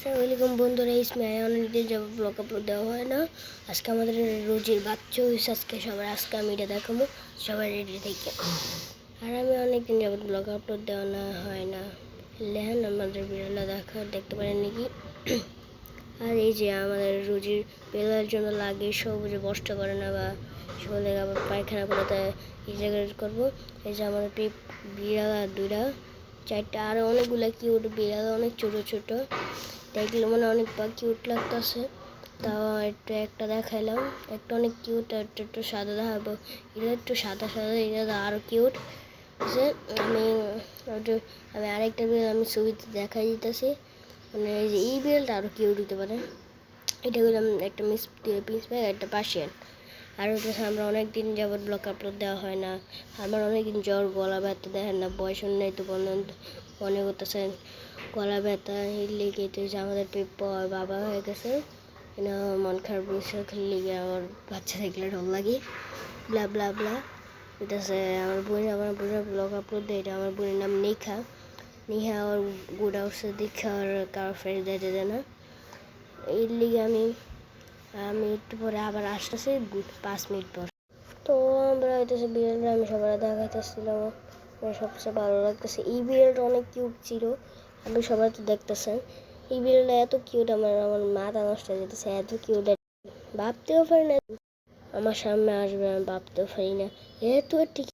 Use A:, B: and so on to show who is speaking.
A: আসসালামু বন্ধুরা, ইসমাইল অনেকদিন যাবত ব্লগ আপলোড দেওয়া হয় না। আজকে আমাদের রোজির বাচ্চা হয়েছে। আজকে আমি এটা দেখাবো, সবাই রেডি থেকে। আর আমি অনেকদিন যাবত ব্লগ আপলোড দেওয়া না হয় না। লেহান আমাদের বিড়ালা দেখতে পারেন নাকি। আর এই যে আমাদের রোজির বেলার জন্য লাগে সবুজে বস্তা করে না বা সকালে আবার পায়খানা করে তাই এই জায়গায় করবো। এই যে আমাদের বিড়ালা দুইটা চারটা, আরো অনেকগুলা কিউট বিড়াল, অনেক ছোট ছোট, দেখলে মানে অনেক কিউট লাগতেছে। তাও একটা দেখাইলাম, একটা অনেক কিউট, একটু সাদা দেখাবো। এটা একটু সাদা সাদা, এটা আরো কিউট আছে। আমি আরেকটা বিড়াল আমি ছবিতে দেখাই দিতেছি, মানে এই যে এই বিড়ালটা আরো কিউট হতে পারে। এটা করলাম একটা পিস ব্যাগ, একটা পার্সিয়ান। আর হচ্ছে আমরা অনেকদিন যাবত ব্লগ আপলোড দেওয়া হয় না। আমার অনেকদিন জ্বর, গলা ব্যথা, দেখেন না বয়স নেই তো মনে করতেছেন গলা ব্যথা এর লেগে। তো যে আমাদের বাবা হয়ে গেছে, মন খারাপ লেগে আমার বাচ্চা দেখলে ঢল লাগে, ব্লা ব্লা ব্লা। এটা হচ্ছে আমার বোনের ব্লগ আপলোড দেয়। এটা আমার বোনের নাম নিহা ওর গুড়া উঠছে দেখে আর কারো ফ্রেন্ড দিতে দেয় না। এর লিগে আমি একটু পরে আবার আসতেছি 5 মিনিট পর। তো আমরা হইতেছে বিড়ালটা আমি সবার দেখাইতেছিলাম, সবচেয়ে ভালো লাগতেছে। এই বিড়ালটা অনেক কিউট ছিল, আমি সবাই তো দেখতেছেন। এই বিড়ালটা এত কিউট, আমার মাথা নষ্ট হয়ে যেতেছে, এত কিউট। ভাবতেও পারি না আমার সামনে আসবে, আমি ভাবতেও পারি না এত ঠিক।